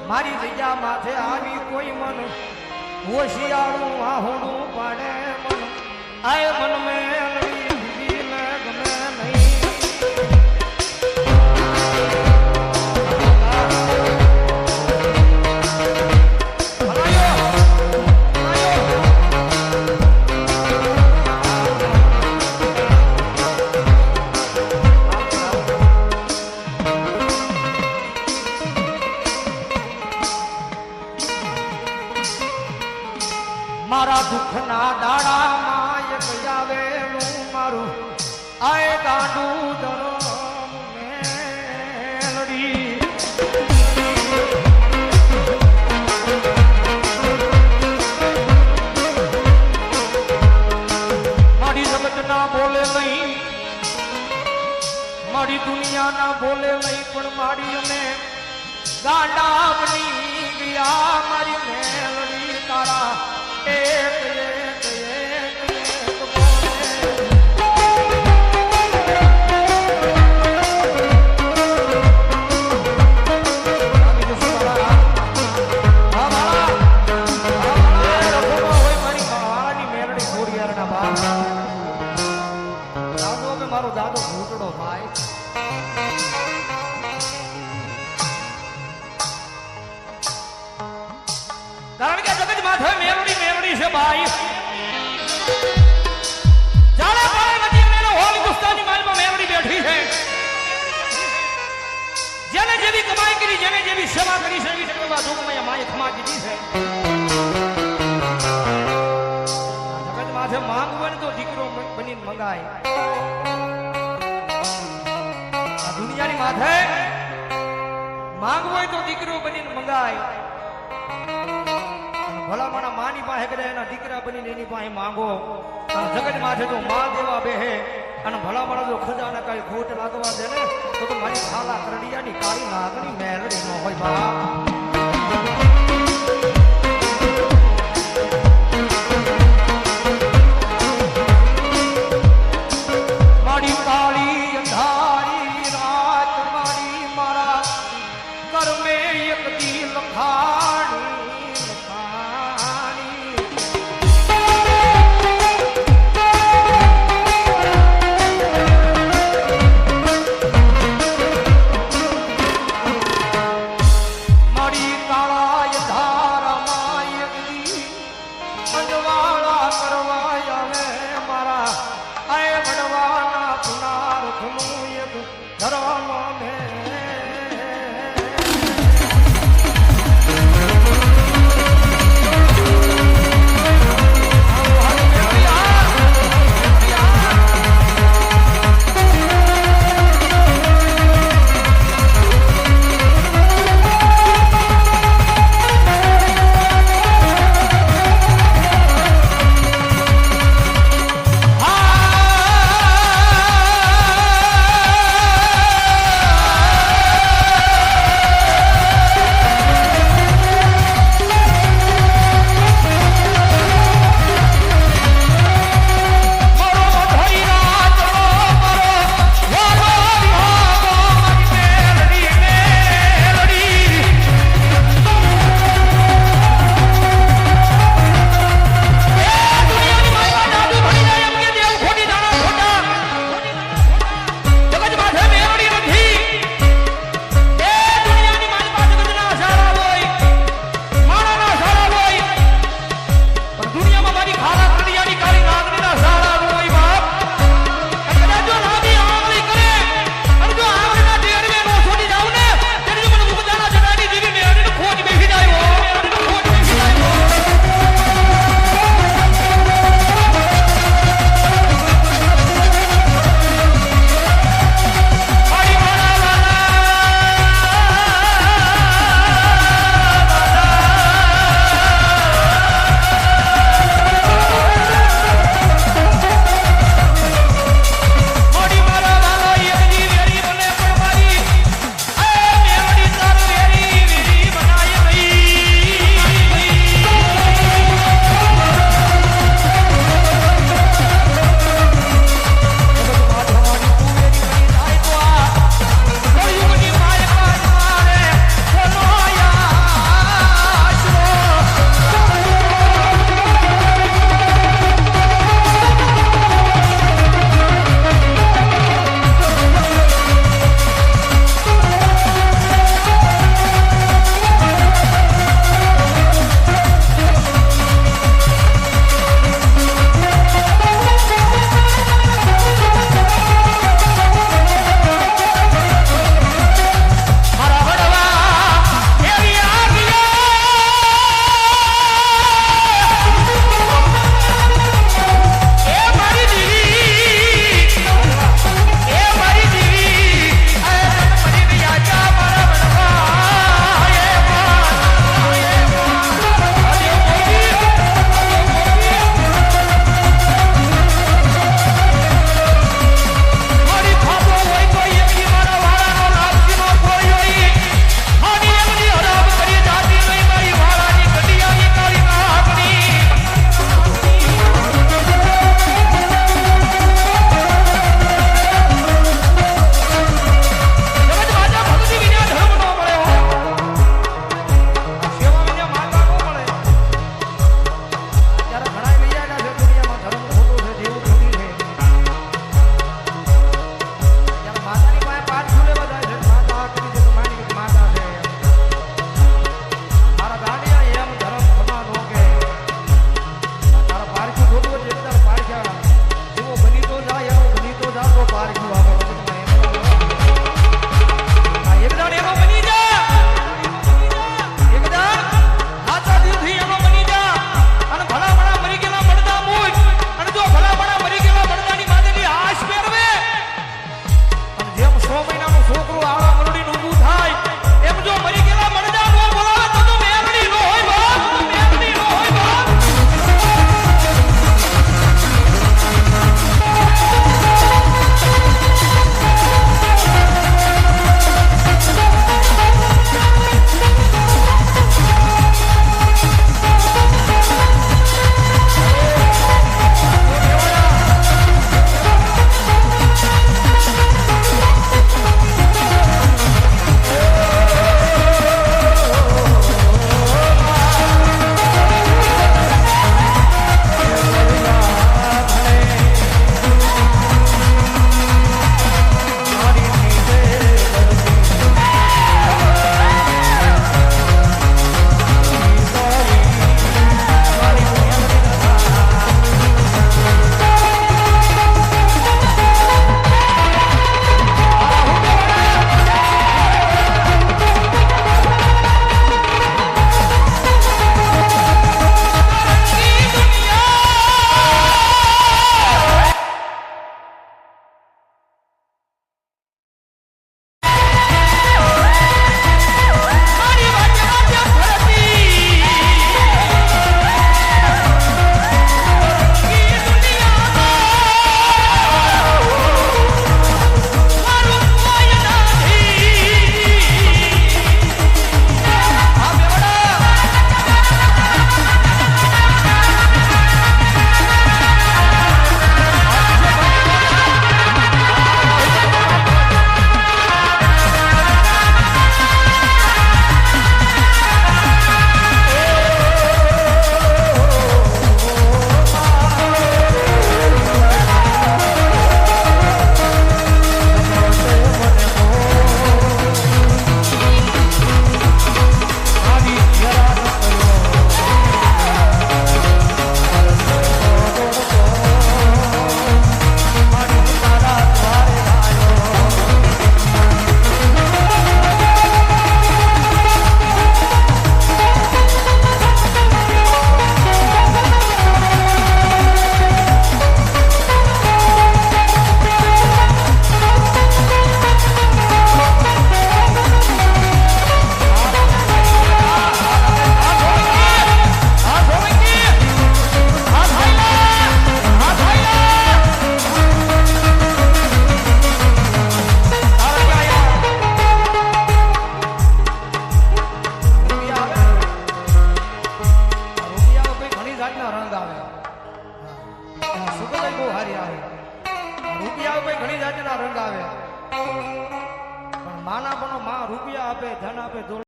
મારી જગ્યા માથે આવી કોઈ મન હોશિયાળું આહોડું પાડે મન આય મન મેલડી ગમે નહીં મારા દુઃખના દાડામાં એક આવેલું મારું આય ગાંડું ધરમ મેલડી મારી જગત ના બોલે નહીં મારી દુનિયા ના બોલે નહીં પણ મારી અમે ગાંડા બની ગયા મારી મેલડી તારા એક મારો દાદો ઘૂંટડો ભાઈ કારણ કે જગત માથે મેલડી મેલડી છે ભાઈ જાણે પાર્વતી મેનો હોલ હિન્દુસ્તાની માલમાં મેલડી બેઠી છે જેને જેવી કમાઈ કરી જેને જેવી સેવા કરી છે એવી જગતમાં જોગમાયા માએ ખમા કીધી છે જગત માથે માંગવું હોય ને તો દીકરો બનીને મંગાય દુનિયાની માથે માંગવું હોય તો દીકરો બનીને મંગાય ભલામણા માની પાસે કરે એના દીકરા બનીને એની પાસે માંગો જગત માથે તો મા દેવા બેહે અને ભલામણા જો ખજાના કઈ ખોટ લાગવા દે ને તો મારી ખાલા કરડિયાની કાળી નાગની મેલડી ન હોય બા મારી કાળી અંધારી રાત મારી મારા કર્મે એક દી લખા